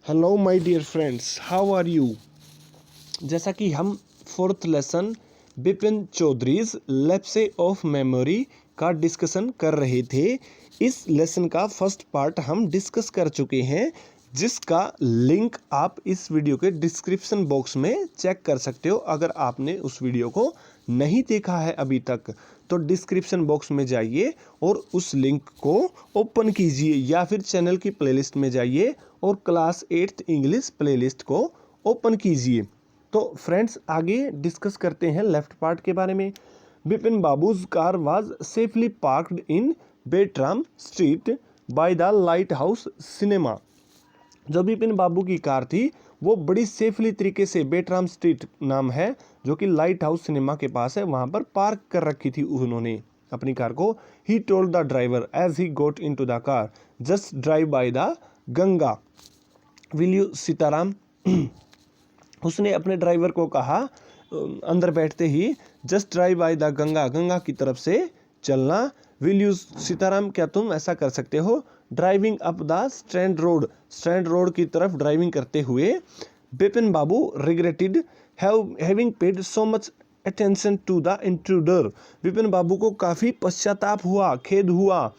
Hello my dear friends, how are you. जैसा कि हम fourth lesson Bipin Chaudhuri's lapse of memory का डिस्कशन कर रहे थे। इस लेसन का फर्स्ट पार्ट हम डिस्कस कर चुके हैं, जिसका लिंक आप इस वीडियो के डिस्क्रिप्शन बॉक्स में चेक कर सकते हो। अगर आपने उस वीडियो को नहीं देखा है अभी तक तो डिस्क्रिप्शन बॉक्स में जाइए और उस लिंक को ओपन कीजिए, या फिर चैनल की प्लेलिस्ट में जाइए और क्लास 8th इंग्लिश प्लेलिस्ट को ओपन कीजिए। तो फ्रेंड्स, आगे डिस्कस करते हैं लेफ्ट पार्ट के बारे में। Bipin Babu's car was safely parked in Bertram street by the Lighthouse cinema. जो बिपिन बाबू की कार थी वो बड़ी सेफली तरीके से, बेट्राम स्ट्रीट नाम है जो कि लाइट हाउस सिनेमा के पास है, वहां पर पार्क कर रखी थी उन्होंने अपनी कार को। He told the driver as he got into the car, just drive by the Ganga, will you Sitaram. उसने अपने ड्राइवर को कहा अंदर बैठते ही, just drive by the Ganga, Ganga की तरफ से चलना। विल यू सीताराम, क्या तुम ऐसा कर सकते हो। Driving up the Strand Road, Strand Road की तरफ ड्राइविंग करते हुए Bipin Babu regretted having paid so much attention to the intruder. Bipin Babu को काफ़ी पश्चाताप हुआ, खेद हुआ,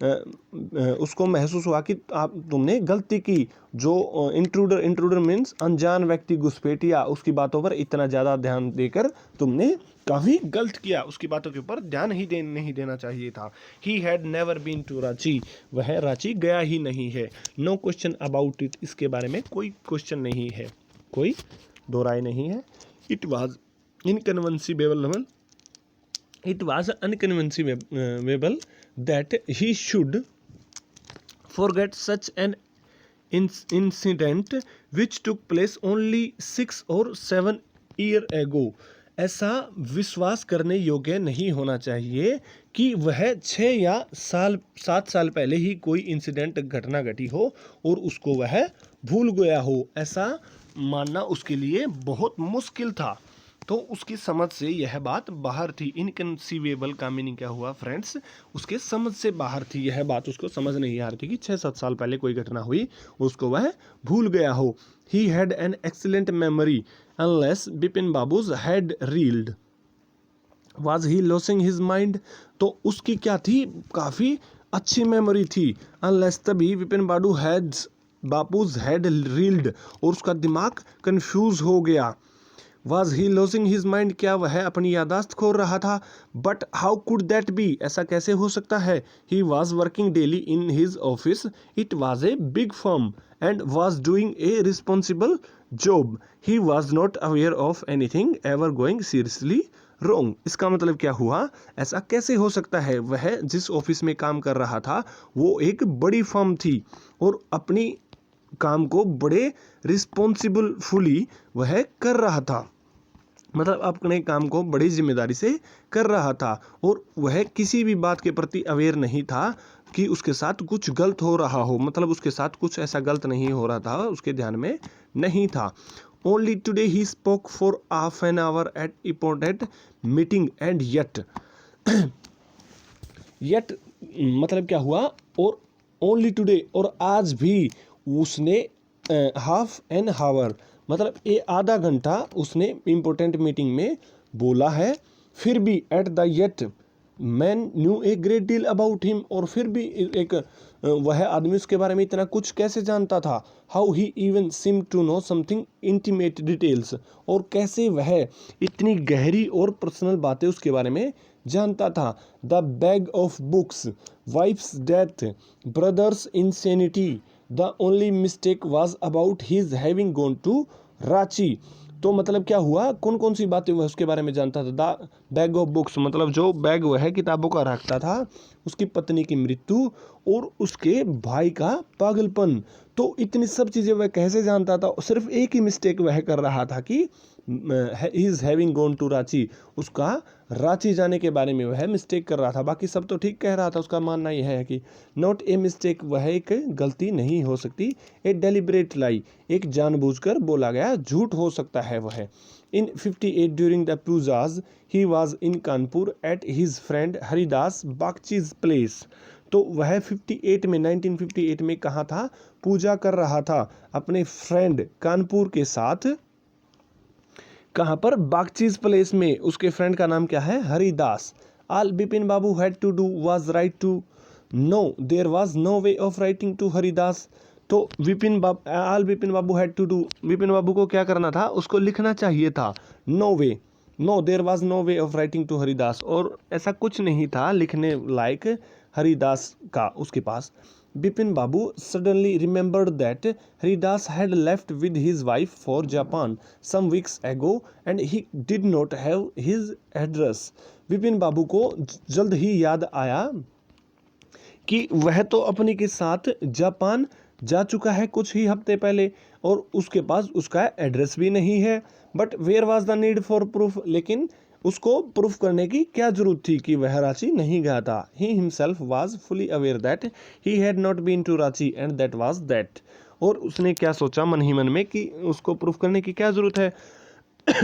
उसको महसूस हुआ कि तुमने गलती की। जो इंट्रूडर मीन्स अनजान व्यक्ति, घुसपैठिया, उसकी बातों पर इतना ज़्यादा ध्यान देकर तुमने काफ़ी गलत किया, उसकी बातों के ऊपर ध्यान ही नहीं देना चाहिए था। He had never been to Ranchi, वह रांची गया ही नहीं है। नो क्वेश्चन अबाउट इट, इसके बारे में कोई क्वेश्चन नहीं है, कोई दो राय नहीं है। It was inconceivable, it was unconceivable that he should forget such an incident which took place only 6 or 7 years ago। ऐसा विश्वास करने योग्य नहीं होना चाहिए कि वह 7 साल पहले ही कोई इंसिडेंट, घटना घटी हो और उसको वह भूल गया हो। ऐसा मानना उसके लिए बहुत मुश्किल था। तो उसकी समझ से यह बात बाहर थी। इनकंसीवेबल का मीनिंग क्या हुआ फ्रेंड्स, उसके समझ से बाहर थी यह बात, उसको समझ नहीं आ रही थी कि 6-7 साल पहले कोई घटना हुई, उसको वह भूल गया हो। He had an excellent memory unless Bipin babus had reeled, was he losing his mind. तो उसकी क्या थी, काफ़ी अच्छी मेमोरी थी। अनलेस, तभी बिपिन बाबूज हैड रील्ड, और उसका दिमाग कंफ्यूज हो गया। Was he losing his mind, क्या वह अपनी यादाश्त खो रहा था। But how could that be, ऐसा कैसे हो सकता है। He was working daily in his office, it was a big firm and was doing a responsible job. He was not aware of anything ever going seriously wrong। इसका मतलब क्या हुआ, ऐसा कैसे हो सकता है। वह जिस ऑफिस में काम कर रहा था वो एक बड़ी फर्म थी और अपनी काम को बड़े रिस्पॉन्सिबलफुली वह कर रहा था, मतलब अपने काम को बड़ी जिम्मेदारी से कर रहा था, और वह किसी भी बात के प्रति अवेयर नहीं था कि उसके साथ कुछ गलत हो रहा हो, मतलब उसके साथ कुछ ऐसा गलत नहीं हो रहा था, उसके ध्यान में नहीं था। Only today he spoke for half an hour at important meeting and yet मतलब क्या हुआ, और ओनली टुडे, और आज भी उसने हाफ एन आवर मतलब आधा घंटा उसने इम्पोर्टेंट मीटिंग में बोला है। फिर भी at the yet man new a great deal about him, और फिर भी वह आदमी उसके बारे में इतना कुछ कैसे जानता था। How he even seem to know something intimate details, और कैसे वह इतनी गहरी और पर्सनल बातें उसके बारे में जानता था। The bag of books, wife's death, brother's insanity, the only mistake was about his having gone to Ranchi. तो मतलब क्या हुआ, कौन कौन सी बातें वह उसके बारे में जानता था। द बैग ऑफ बुक्स, मतलब जो बैग वह किताबों का रखता था, उसकी पत्नी की मृत्यु और उसके भाई का पागलपन। तो इतनी सब चीज़ें वह कैसे जानता था। सिर्फ एक ही मिस्टेक वह कर रहा था कि he is having gone to Ranchi, उसका रांची जाने के बारे में वह मिस्टेक कर रहा था। बाकी सब तो ठीक कह रहा था। उसका मानना यह है कि नॉट ए मिस्टेक, वह एक गलती नहीं हो सकती। ए डेलिब्रेट लाई, एक जानबूझकर बोला गया झूठ हो सकता है वह। In 58 during the Pujas he was in Kanpur at his friend Haridas Bagchi's place. तो वह 58 में 1958 में कहाँ था, पूजा कर रहा था अपने फ्रेंड कानपुर के साथ। कहाँ पर, बागचीज प्लेस में। उसके फ्रेंड का नाम क्या है, Haridas. All Bipin Babu had to do was write to no, there was no way of writing to Haridas. तो all Bipin Babu had to do, Bipin Babu को क्या करना था, उसको लिखना चाहिए था। No way, no there was no way of writing to Haridas, और ऐसा कुछ नहीं था लिखने लायक हरिदास का उसके पास। बिपिन बाबू suddenly remembered that Haridas had left with his wife for Japan some weeks ago and he did not have his address. Bipin Babu को जल्द ही याद आया कि वह तो अपनी के साथ जापान जा चुका है कुछ ही हफ्ते पहले और उसके पास उसका एड्रेस भी नहीं है। But where was the need for proof, लेकिन उसको प्रूफ करने की क्या जरूरत थी कि वह रांची नहीं गया था। He himself was fully aware that he had not been to Ranchi and that was that. और उसने क्या सोचा मन ही मन में कि उसको प्रूफ करने की क्या जरूरत है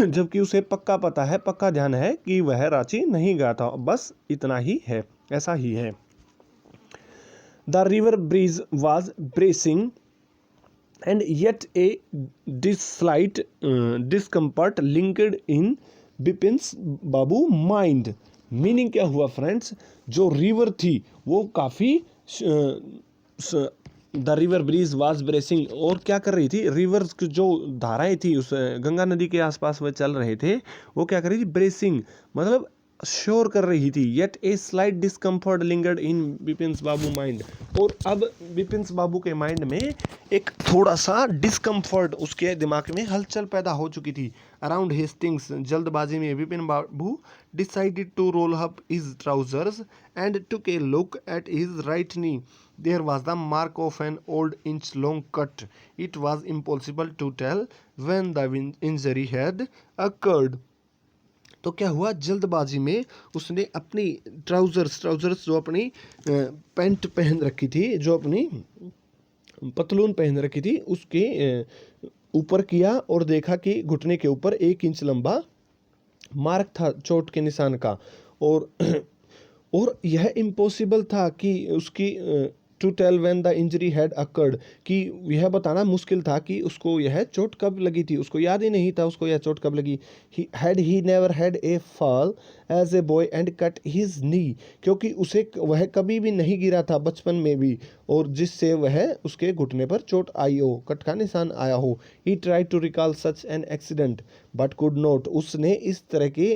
जबकि उसे पक्का पता है, पक्का ध्यान है कि वह रांची नहीं गया था। बस इतना ही है, ऐसा ही है। The river breeze was bracing and yet a slight discomfort lingered in Bipin's Babu mind. Meaning क्या हुआ फ्रेंड्स, जो रिवर थी वो काफ़ी, the river breeze was bracing, और क्या कर रही थी, रिवर जो धाराएं थी उस गंगा नदी के आसपास वह चल रहे थे, वो क्या कर रही थी, ब्रेसिंग मतलब शोर कर रही थी। Yet a slight discomfort lingered in Bipin's Babu mind, और अब बिपिन्स बाबू के माइंड में एक थोड़ा सा डिस्कम्फर्ट, उसके दिमाग में हलचल पैदा हो चुकी थी। अराउंड हेस्टिंग्स, जल्दबाजी में Bipin Babu decided to roll up his trousers and took a look at his right knee. There was the mark of an old inch-long cut. It was impossible to tell when the injury had occurred. तो क्या हुआ, जल्दबाजी में उसने अपनी trousers जो अपनी pant पहन रखी थी, जो अपनी पतलून पहन रखी थी, उसके ऊपर किया और देखा कि घुटने के ऊपर 1 इंच लंबा मार्क था चोट के निशान का। और यह इम्पॉसिबल था कि उसकी to tell when the injury had occurred, कि यह बताना मुश्किल था कि उसको यह चोट कब लगी थी, उसको याद ही नहीं था उसको यह चोट कब लगी। He never had a fall as a boy and cut his knee, क्योंकि उसे वह कभी भी नहीं गिरा था बचपन में भी और जिससे वह उसके घुटने पर चोट आई हो, कट का निशान आया हो। He try to recall such an accident but could not, उसने इस तरह की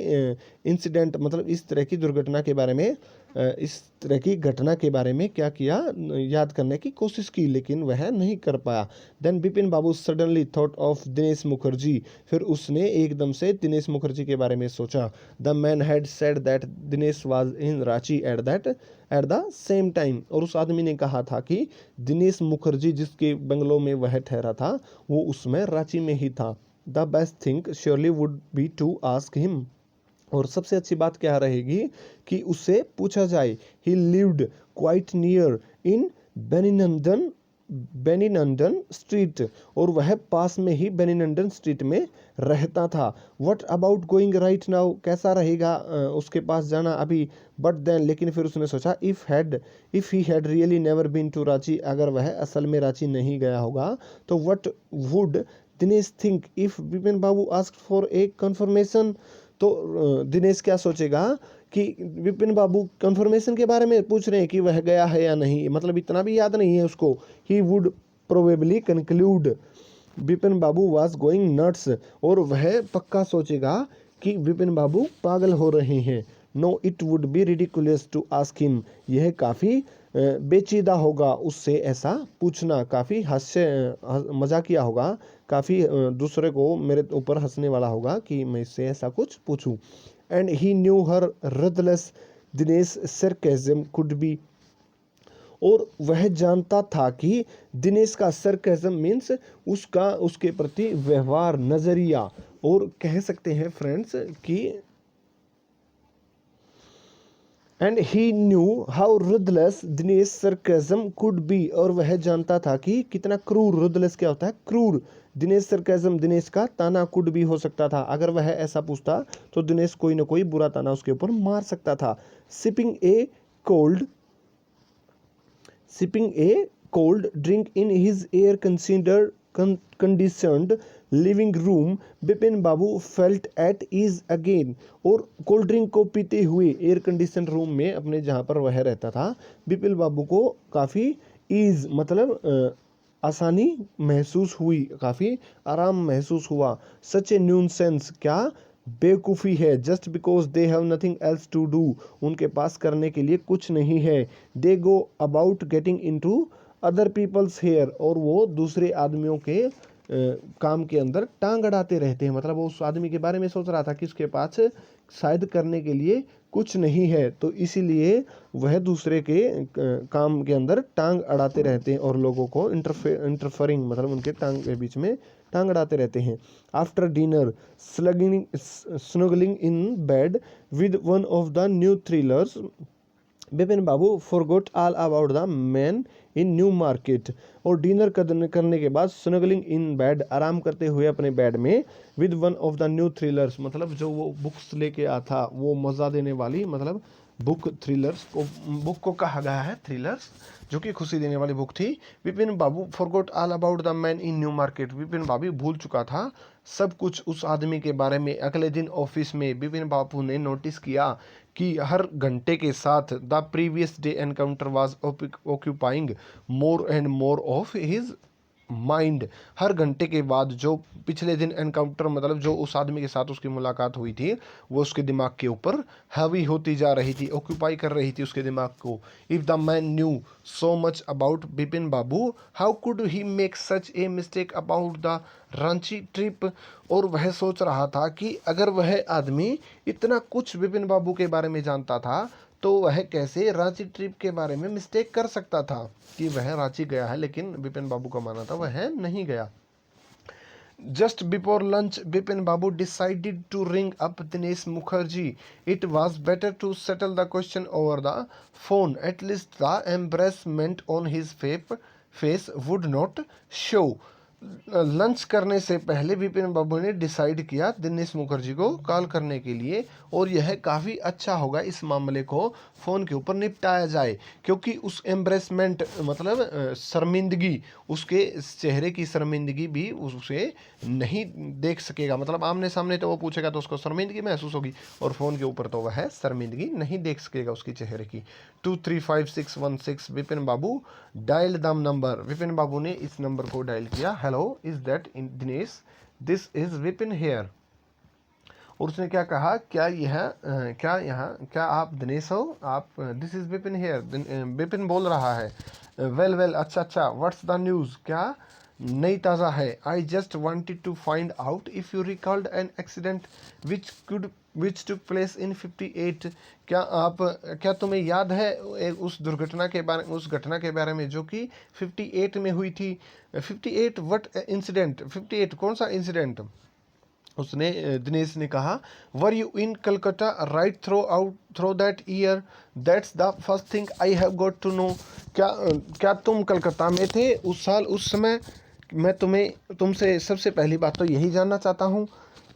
इंसिडेंट मतलब इस तरह की दुर्घटना के बारे में, इस तरह की घटना के बारे में क्या किया, याद करने की कोशिश की, लेकिन वह नहीं कर पाया। Then Bipin babu suddenly thought of Dinesh Mukherjee, फिर उसने एकदम से दिनेश मुखर्जी के बारे में सोचा। The man had said that Dinesh was in Ranchi at the same time, और उस आदमी ने कहा था कि दिनेश मुखर्जी जिसके बंगलो में वह ठहरा था वो उसमें रांची में ही था। The best thing surely would be to ask him, और सबसे अच्छी बात क्या रहेगी कि उससे पूछा जाए। He lived quite near in Beninandan street, और वह पास में ही बेनीनंदन स्ट्रीट में रहता था। What about going right now, कैसा रहेगा उसके पास जाना अभी। बट देन, लेकिन फिर उसने सोचा, if he had really never been to Ranchi, अगर वह असल में रांची नहीं गया होगा तो what would Dinesh think if Bipin babu asked for a confirmation, तो दिनेश क्या सोचेगा कि विपिन बाबू कंफर्मेशन के बारे में पूछ रहे हैं कि वह गया है या नहीं, मतलब इतना भी याद नहीं है उसको। He would probably conclude Vipin Babu was going nuts, और वह पक्का सोचेगा कि विपिन बाबू पागल हो रहे हैं। No it would be ridiculous to ask him, यह काफ़ी बेचीदा होगा उससे ऐसा पूछना, काफ़ी मजाकिया होगा, काफ़ी दूसरे को मेरे ऊपर हंसने वाला होगा कि मैं इससे ऐसा कुछ पूछूं। And he knew her ruthless Dinesh sarcasm could be, और वह जानता था कि दिनेश का सरकेज़म मीन्स उसके प्रति व्यवहार, नज़रिया, और कह सकते हैं फ्रेंड्स कि and he knew how ruthless Dinesh sarcasm could be, और वह जानता था कि कितना क्रूर, रुदलेस क्या होता है, क्रूर, दिनेश सरकेज़म दिनेश का ताना कुड भी हो सकता था। अगर वह ऐसा पूछता तो दिनेश कोई ना कोई बुरा ताना उसके ऊपर मार सकता था। Sipping a cold sipping a cold drink in his air conditioned living room, Bipin babu felt at ease again. और कोल्ड ड्रिंक को पीते हुए एयर कंडीशन रूम में अपने जहाँ पर वह रहता था, बिपिन बाबू को काफ़ी ईज मतलब आसानी महसूस हुई, काफ़ी आराम महसूस हुआ। सच ए न्यूनसेंस, क्या बेवकूफ़ी है। Just because they have nothing else to do, उनके पास करने के लिए कुछ नहीं है। They go about getting into other people's hair, और वो दूसरे आदमियों के काम के अंदर टांग अड़ाते रहते हैं। मतलब वो उस आदमी के बारे में सोच रहा था कि उसके पास शायद करने के लिए कुछ नहीं है, तो इसीलिए वह दूसरे के काम के अंदर टांग अड़ाते रहते हैं और लोगों को इंटरफेरिंग मतलब उनके टांग के बीच में टांग अड़ाते रहते हैं। After dinner snuggling in bed with one of the new thrillers, Bipin Babu forgot all about the man in New Market. और डिनर करने के बाद स्नगलिंग इन बेड, आराम करते हुए अपने बेड में, with one of the new thrillers, मतलब जो वो बुक्स लेके आया था, वो मज़ा देने वाली मतलब बुक थ्रिलर्स को, बुक को कहा गया है थ्रिलर्स, जो कि खुशी देने वाली बुक थी। Vipin Babu forgot all about the man in New Market, Vipin Babu भूल चुका था सब कुछ उस आदमी के बारे में। अगले दिन ऑफिस में बिपिन बाबू ने नोटिस किया कि हर घंटे के साथ the previous day encounter was occupying more and more of his mind. हर घंटे के बाद जो पिछले दिन एनकाउंटर मतलब जो उस आदमी के साथ उसकी मुलाकात हुई थी, वो उसके दिमाग के ऊपर हैवी होती जा रही थी, ऑक्यूपाई कर रही थी उसके दिमाग को। If the man new so much about Bipin Babu, how could he make such a mistake about the Ranchi trip. और वह सोच रहा था कि अगर वह आदमी इतना कुछ बिपिन बाबू के बारे में जानता था, तो वह कैसे रांची ट्रिप के बारे में मिस्टेक कर सकता था कि वह रांची गया है, लेकिन बिपिन बाबू का मानना था वह नहीं गया। Just before lunch, Bipin Babu decided to ring up Dinesh Mukherjee. It was better to settle the question over the phone. At least the embarrassment on his face would not show. Lunch करने से पहले विपिन बाबू ने decide किया दिनेश मुखर्जी को call करने के लिए, और यह काफ़ी अच्छा होगा इस मामले को फ़ोन के ऊपर निपटाया जाए, क्योंकि उस एम्ब्रेसमेंट मतलब शर्मिंदगी, उसके चेहरे की शर्मिंदगी भी उसे नहीं देख सकेगा। मतलब आमने सामने तो वो पूछेगा तो उसको शर्मिंदगी महसूस होगी, और फ़ोन के ऊपर तो वह शर्मिंदगी नहीं देख सकेगा उसकी चेहरे की। 235616 विपिन बाबू डायल दम नंबर, विपिन बाबू ने इस नंबर को डायल किया। Hello, is that Dinesh, this is Vipin here. और उसने क्या कहा, क्या आप दिनेश हो? आप, this is Vipin here, Vipin बोल रहा है। वेल अच्छा, व्हाट्स द न्यूज़, क्या नई ताज़ा है? I just wanted to find out if you recalled an accident which took place in 58। क्या तुम्हें याद है उस घटना के बारे में जो कि 58 में हुई थी? 58 व्हाट इंसिडेंट? 58 कौन सा इंसिडेंट? उसने दिनेश ने कहा, were you in Calcutta right through that year? That's the first thing I have got to know. क्या तुम कलकत्ता में थे उस साल, उस समय? मैं तुमसे सबसे पहली बात तो यही जानना चाहता हूँ।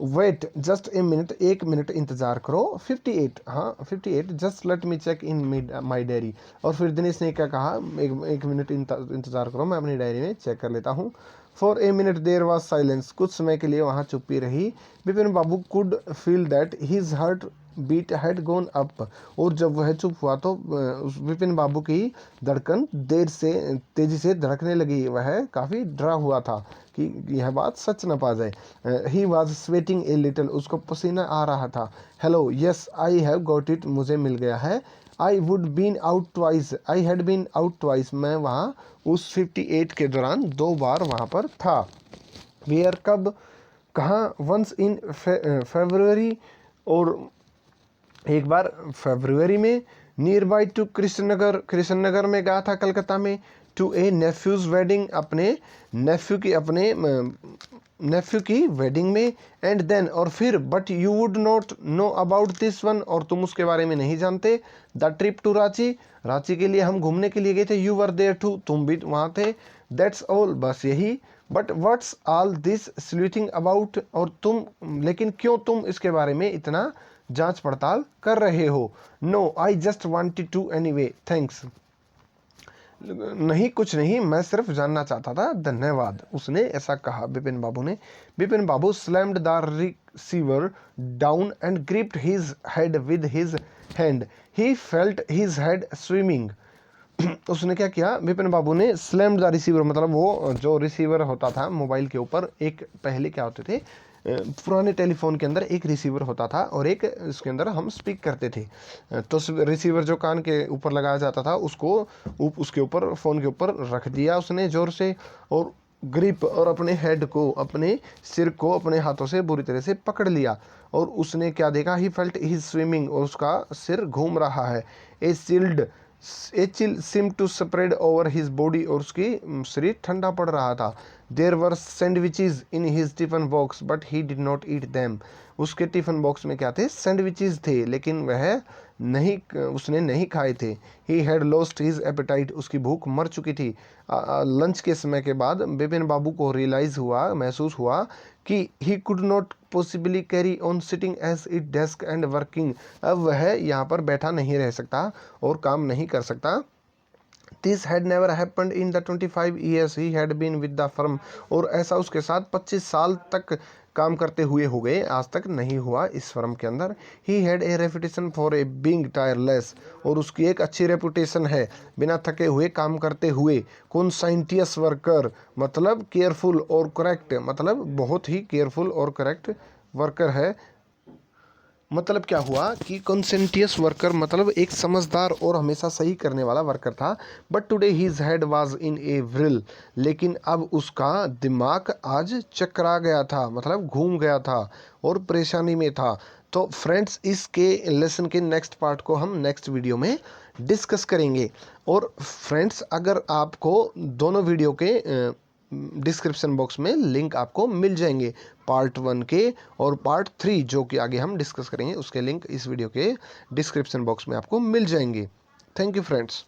वेट जस्ट ए मिनट, एक मिनट इंतज़ार करो। 58, हाँ 58, just let me check in my diary. और फिर दिनेश ने क्या कहा, एक मिनट इंतज़ार करो, मैं अपनी डायरी में चेक कर लेता हूँ। For a minute there was silence, कुछ समय के लिए वहाँ चुप्पी रही। Vipin Babu could feel that his heartbeat had gone up. और जब वह चुप हुआ तो विपिन बाबू की धड़कन तेजी से धड़कने लगी। वह काफ़ी डरा हुआ था कि यह बात सच न पा जाए। He was sweating a little, उसको पसीना आ रहा था। Hello, yes I have got it, मुझे मिल गया है। I had been out twice, मैं वहाँ उस 58 के दौरान 2 बार वहाँ पर था। वेयर, कब, कहाँ? वंस इन फरवरी, और एक बार फरवरी में। नियर बाई टू कृष्णनगर में गया था कलकत्ता में। टू ए नेफ्यूज़ वेडिंग, अपने नेफ्यू की वेडिंग में। एंड देन, और फिर, but you would not know about this one, और तुम उसके बारे में नहीं जानते। द ट्रिप टू रांची के लिए हम घूमने के लिए गए थे। यू वर देयर टू, तुम भी वहाँ थे। दैट्स ऑल, बस यही। But what's all this sleuthing about, और तुम, लेकिन क्यों तुम इसके बारे में इतना जांच पड़ताल कर रहे हो? No, I just wanted to anyway, thanks. नहीं, कुछ नहीं, मैं सिर्फ जानना चाहता था, धन्यवाद, उसने ऐसा कहा बिपिन बाबू ने। Bipin Babu slammed the receiver down and gripped his head with his hand, he felt his head swimming. उसने क्या किया, बिपिन बाबू ने स्लैम्ड द रिसीवर, मतलब वो जो रिसीवर होता था मोबाइल के ऊपर, एक पहले क्या होते थे, पुराने टेलीफोन के अंदर एक रिसीवर होता था और एक इसके अंदर हम स्पीक करते थे। तो रिसीवर जो कान के ऊपर लगाया जाता था उसको उसके ऊपर, फ़ोन के ऊपर रख दिया उसने ज़ोर से, और ग्रिप, और अपने हेड को, अपने सिर को अपने हाथों से बुरी तरह से पकड़ लिया। और उसने क्या देखा, ही फेल्ट हिज स्विमिंग, और उसका सिर घूम रहा है। A chill seemed to spread over his body, और उसकी शरीर ठंडा पड़ रहा था। There were sandwiches in his tiffin box but he did not eat them. उसके टिफिन बॉक्स में क्या थे, सैंडविचेज थे, लेकिन वह नहीं, उसने नहीं खाए थे। He had lost his appetite, उसकी भूख मर चुकी थी। लंच के समय के बाद बिपिन बाबू को रियलाइज़ हुआ, महसूस हुआ कि he could not possibly carry on sitting as it desk and working. अब वह यहाँ पर बैठा नहीं रह सकता और काम नहीं कर सकता। This had never happened in the 25 years he had been with the firm, और ऐसा उसके साथ 25 साल तक काम करते हुए हो गए, आज तक नहीं हुआ इस फर्म के अंदर। He had a reputation for a being tireless, और उसकी एक अच्छी रेपुटेशन है बिना थके हुए काम करते हुए। कॉन्साइंटियस वर्कर मतलब केयरफुल और करेक्ट, मतलब बहुत ही केयरफुल और करेक्ट वर्कर है। मतलब क्या हुआ कि कॉन्सेंटियस वर्कर मतलब एक समझदार और हमेशा सही करने वाला वर्कर था। But today his head was in ए व्रिल, लेकिन अब उसका दिमाग आज चकरा गया था, मतलब घूम गया था और परेशानी में था। तो फ्रेंड्स, इसके लेसन के नेक्स्ट पार्ट को हम नेक्स्ट वीडियो में डिस्कस करेंगे। और फ्रेंड्स, अगर आपको दोनों वीडियो के डिस्क्रिप्शन बॉक्स में लिंक आपको मिल जाएंगे, पार्ट 1 के और पार्ट 3 जो कि आगे हम डिस्कस करेंगे, उसके लिंक इस वीडियो के डिस्क्रिप्शन बॉक्स में आपको मिल जाएंगे। Thank you friends.